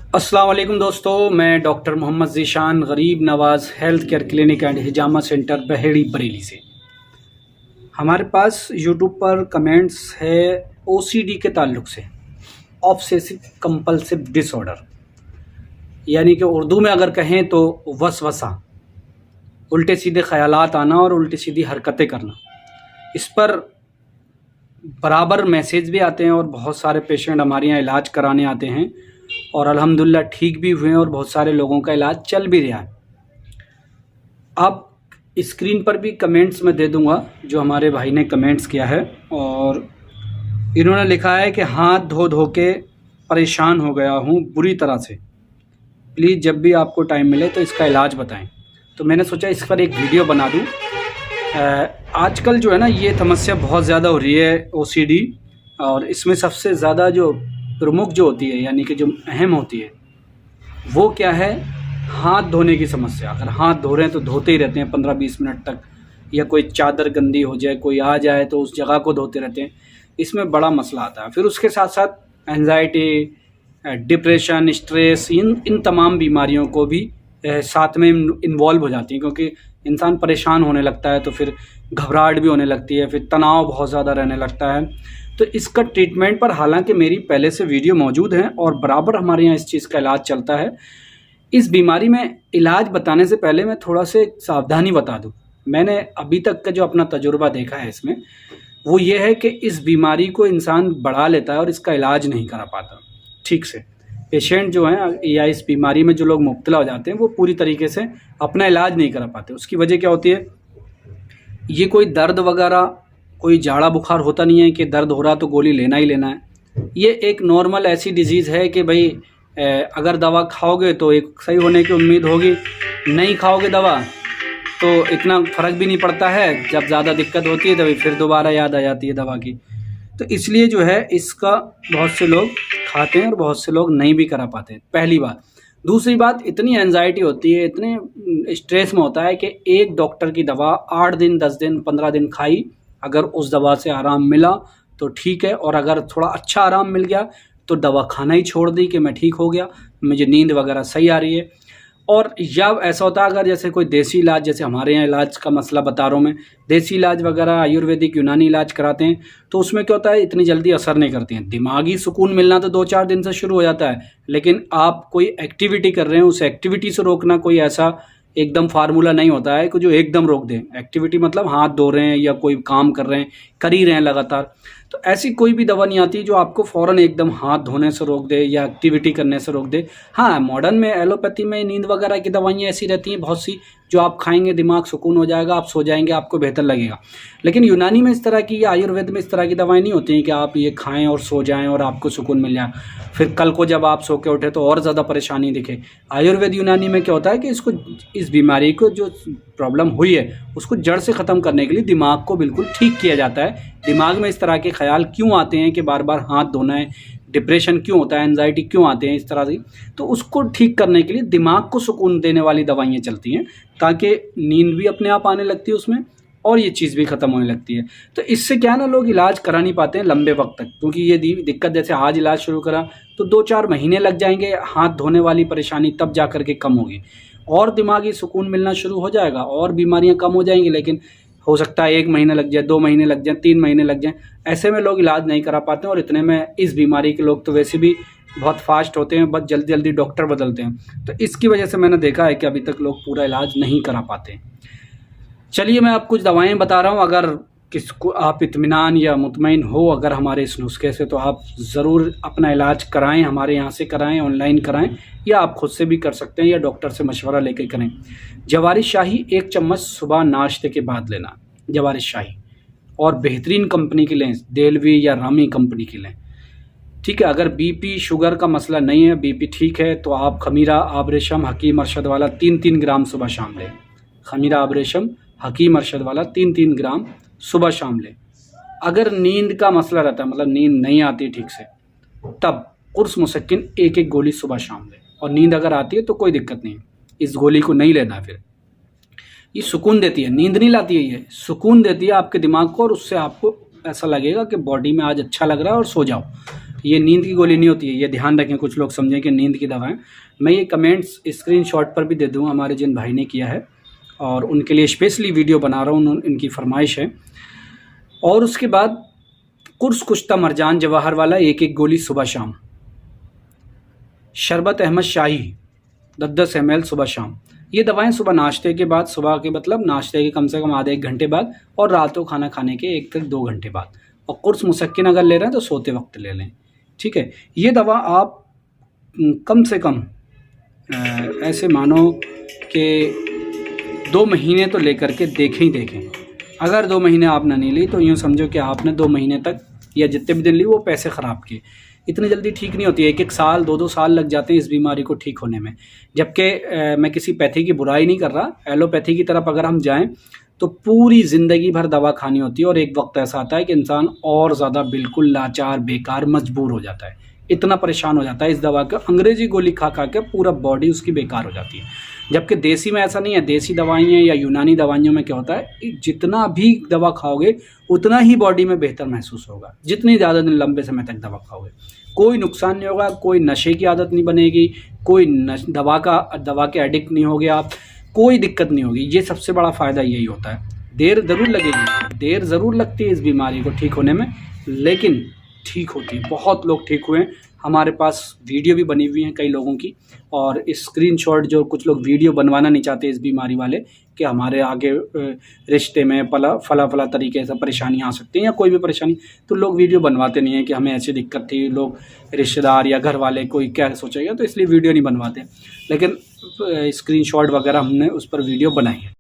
अस्सलाम वालेकुम दोस्तों, मैं doctor Mohammad Zeeshan Garib Nawaz health care clinic and Hijama centre Baheri Bareilly से। हमारे पास यूट्यूब पर कमेंट्स है ओसीडी के ताल्लुक़ से, ऑब्सेसिव कंपल्सिव डिसऑर्डर, यानी कि उर्दू में अगर कहें तो वसवसा, उल्टे सीधे ख़यालात आना और उल्टी सीधी हरकतें करना। इस पर बराबर मैसेज भी आते हैं और बहुत सारे पेशेंट हमारे यहाँ इलाज कराने आते हैं और अल्हम्दुलिल्लाह ठीक भी हुए हैं और बहुत सारे लोगों का इलाज चल भी रहा है। अब स्क्रीन पर भी कमेंट्स मैं दे दूंगा जो हमारे भाई ने कमेंट्स किया है, और इन्होंने लिखा है कि हाथ धो धो के परेशान हो गया हूँ बुरी तरह से, प्लीज़ जब भी आपको टाइम मिले तो इसका इलाज बताएं। तो मैंने सोचा इस पर एक वीडियो बना दूँ। आजकल जो है ना, ये समस्या बहुत ज़्यादा हो रही है ओसीडी, और इसमें सबसे ज़्यादा जो प्रमुख जो होती है, यानी कि जो अहम होती है, वो क्या है, हाथ धोने की समस्या। अगर हाथ धो रहे हैं तो धोते ही रहते हैं 15-20 मिनट तक, या कोई चादर गंदी हो जाए, कोई आ जाए तो उस जगह को धोते रहते हैं। इसमें बड़ा मसला आता है। फिर उसके साथ साथ एंजाइटी, डिप्रेशन, स्ट्रेस, इन तमाम बीमारियों को भी साथ में इन्वॉल्व हो जाती हैं, क्योंकि इंसान परेशान होने लगता है तो फिर घबराहट भी होने लगती है, फिर तनाव बहुत ज़्यादा रहने लगता है। तो इसका ट्रीटमेंट पर हालांकि मेरी पहले से वीडियो मौजूद है और बराबर हमारे यहाँ इस चीज़ का इलाज चलता है। इस बीमारी में इलाज बताने से पहले मैं थोड़ा से सावधानी बता दूं। मैंने अभी तक का जो अपना तजुर्बा देखा है इसमें, वो ये है कि इस बीमारी को इंसान बढ़ा लेता है और इसका इलाज नहीं करा पाता ठीक से। पेशेंट जो हैं या इस बीमारी में जो लोग मुब्तला हो जाते हैं, वो पूरी तरीके से अपना इलाज नहीं करा पाते। उसकी वजह क्या होती है, ये कोई दर्द वगैरह, कोई जाड़ा बुखार होता नहीं है कि दर्द हो रहा तो गोली लेना ही लेना है। ये एक नॉर्मल ऐसी डिजीज़ है कि भाई अगर दवा खाओगे तो एक सही होने की उम्मीद होगी, नहीं खाओगे दवा तो इतना फ़र्क भी नहीं पड़ता है। जब ज़्यादा दिक्कत होती है तभी फिर दोबारा याद आ जाती है दवा की। तो इसलिए जो है इसका बहुत से लोग खाते हैं और बहुत से लोग नहीं भी करा पाते, पहली बात। दूसरी बात, इतनी एंजाइटी होती है, इतने स्ट्रेस में होता है कि एक डॉक्टर की दवा 8 दिन, 10 दिन, 15 दिन खाई, अगर उस दवा से आराम मिला तो ठीक है, और अगर थोड़ा अच्छा आराम मिल गया तो दवा खाना ही छोड़ दी कि मैं ठीक हो गया, मुझे नींद वगैरह सही आ रही है। और या ऐसा होता है अगर जैसे कोई देसी इलाज, जैसे हमारे यहाँ इलाज का मसला बता रहा हूँ मैं, देसी इलाज वगैरह आयुर्वेदिक यूनानी इलाज कराते हैं तो उसमें क्या होता है, इतनी जल्दी असर नहीं करती हैं। दिमागी सुकून मिलना तो 2-4 दिन से शुरू हो जाता है, लेकिन आप कोई एक्टिविटी कर रहे हैं, उस एक्टिविटी से रोकना कोई ऐसा एकदम फार्मूला नहीं होता है कि जो एकदम रोक दें। एक्टिविटी मतलब हाथ धो रहे हैं या कोई काम कर रहे हैं, कर ही रहे हैं लगातार, तो ऐसी कोई भी दवा नहीं आती जो आपको फ़ौरन एकदम हाथ धोने से रोक दे या एक्टिविटी करने से रोक दे। हाँ, मॉडर्न में एलोपैथी में नींद वगैरह की दवाइयाँ ऐसी रहती हैं बहुत सी, जो आप खाएंगे दिमाग सुकून हो जाएगा, आप सो जाएंगे, आपको बेहतर लगेगा। लेकिन यूनानी में इस तरह की या आयुर्वेद में इस तरह की दवाएं नहीं होती हैं कि आप ये खाएं और सो जाएं और आपको सुकून मिल जाए, फिर कल को जब आप सो के उठे तो और ज़्यादा परेशानी दिखे। आयुर्वेद यूनानी में क्या होता है कि इस बीमारी को जो प्रॉब्लम हुई है उसको जड़ से ख़त्म करने के लिए दिमाग को बिल्कुल ठीक किया जाता है। दिमाग में इस तरह के ख्याल क्यों आते हैं कि बार बार हाथ धोना है, डिप्रेशन क्यों होता है, एंजाइटी क्यों आते हैं इस तरह से, तो उसको ठीक करने के लिए दिमाग को सुकून देने वाली दवाइयाँ चलती हैं, ताकि नींद भी अपने आप आने लगती है उसमें और ये चीज़ भी ख़त्म होने लगती है। तो इससे क्या है ना, लोग इलाज करा नहीं पाते हैं लंबे वक्त तक, क्योंकि ये दिक्कत जैसे आज इलाज शुरू करा तो 2-4 महीने लग जाएंगे, हाथ धोने वाली परेशानी तब जा कर के कम होगी और दिमागी सुकून मिलना शुरू हो जाएगा और बीमारियां कम हो जाएंगी। लेकिन हो सकता है 1 महीना लग जाए, 2 महीने लग जाए, 3 महीने लग जाए, ऐसे में लोग इलाज नहीं करा पाते हैं। और इतने में इस बीमारी के लोग तो वैसे भी बहुत फास्ट होते हैं, बहुत जल्दी जल्दी डॉक्टर बदलते हैं, तो इसकी वजह से मैंने देखा है कि अभी तक लोग पूरा इलाज नहीं करा पाते। चलिए मैं आपको कुछ दवाएं बता रहा हूं, अगर किसको आप इत्मीनान या मुतमईन हो अगर हमारे इस नुस्खे से, तो आप ज़रूर अपना इलाज कराएं, हमारे यहाँ से कराएं, ऑनलाइन कराएं, या आप खुद से भी कर सकते हैं या डॉक्टर से मशवरा लेकर करें। जवारिश शाही 1 चम्मच सुबह नाश्ते के बाद लेना, जवारिश शाही, और बेहतरीन कंपनी की लें, देलवी या रामी कंपनी की लें, ठीक है। अगर बीपी शुगर का मसला नहीं है, बीपी ठीक है, तो आप खमीरा आबरेशम हकीम अरशद वाला 3-3 ग्राम सुबह शाम लें। खमीरा आबरेशम हकीम अरशद वाला 3-3 ग्राम सुबह शाम लें। अगर नींद का मसला रहता है, मतलब नींद नहीं आती ठीक से, तब कुर्स मुसक्किन 1-1 गोली सुबह शाम लें। और नींद अगर आती है तो कोई दिक्कत नहीं, इस गोली को नहीं लेना। फिर ये सुकून देती है, नींद नहीं लाती है, ये सुकून देती है आपके दिमाग को, और उससे आपको ऐसा लगेगा कि बॉडी में आज अच्छा लग रहा है और सो जाओ। ये नींद की गोली नहीं होती है, ये ध्यान रखें, कुछ लोग समझें कि नींद की दवा है। मैं ये कमेंट्स स्क्रीनशॉट पर भी दे दूँ, हमारे जिन भाई ने किया है और उनके लिए स्पेशली वीडियो बना रहा हूँ, इनकी फरमाइश है। और उसके बाद कुर्स कुश्ता मरजान जवाहर वाला 1-1 गोली सुबह शाम। शरबत अहमद शाही 10-10 ml सुबह शाम। ये दवाएं सुबह नाश्ते के बाद, सुबह के मतलब नाश्ते के कम से कम आधे 1 घंटे बाद, और रात को खाना खाने के 1 से 2 घंटे बाद। और कुर्स मुसक्किन अगर ले रहे हैं तो सोते वक्त ले लें, ठीक है। ये दवा आप कम से कम ऐसे मानो कि 2 महीने तो लेकर के देखें ही देखें। अगर 2 महीने आपने नहीं ली तो यूँ समझो कि आपने 2 महीने तक या जितने भी दिन ली वो पैसे ख़राब किए। इतनी जल्दी ठीक नहीं होती है, 1-1 साल 2-2 साल लग जाते हैं इस बीमारी को ठीक होने में। जबकि मैं किसी पैथी की बुराई नहीं कर रहा, एलोपैथी की तरफ अगर हम जाएं तो पूरी ज़िंदगी भर दवा खानी होती है, और एक वक्त ऐसा आता है कि इंसान और ज़्यादा बिल्कुल लाचार, बेकार, मजबूर हो जाता है, इतना परेशान हो जाता है इस दवा का, अंग्रेज़ी गोली खा खा के पूरा बॉडी उसकी बेकार हो जाती है। जबकि देसी में ऐसा नहीं है। देसी दवाइयाँ या यूनानी दवाइयों में क्या होता है, जितना भी दवा खाओगे उतना ही बॉडी में बेहतर महसूस होगा, जितनी ज़्यादा दिन लंबे समय तक दवा खाओगे। कोई नुकसान नहीं होगा, कोई नशे की आदत नहीं बनेगी, कोई दवा के एडिक्ट नहीं होगे आप, कोई दिक्कत नहीं होगी। ये सबसे बड़ा फ़ायदा यही होता है। देर ज़रूर लगेगी, देर ज़रूर लगती है इस बीमारी को ठीक होने में, लेकिन ठीक होती है। बहुत लोग ठीक हुए हैं, हमारे पास वीडियो भी बनी हुई हैं कई लोगों की, और स्क्रीनशॉट जो कुछ लोग वीडियो बनवाना नहीं चाहते इस बीमारी वाले कि हमारे आगे रिश्ते में फला तरीके से परेशानियाँ आ सकती हैं या कोई भी परेशानी, तो लोग वीडियो बनवाते नहीं हैं कि हमें ऐसी दिक्कत थी, लोग रिश्तेदार या घर वाले कोई क्या सोचेगा, तो इसलिए वीडियो नहीं बनवाते। लेकिन स्क्रीनशॉट वगैरह हमने उस पर वीडियो बनाई है।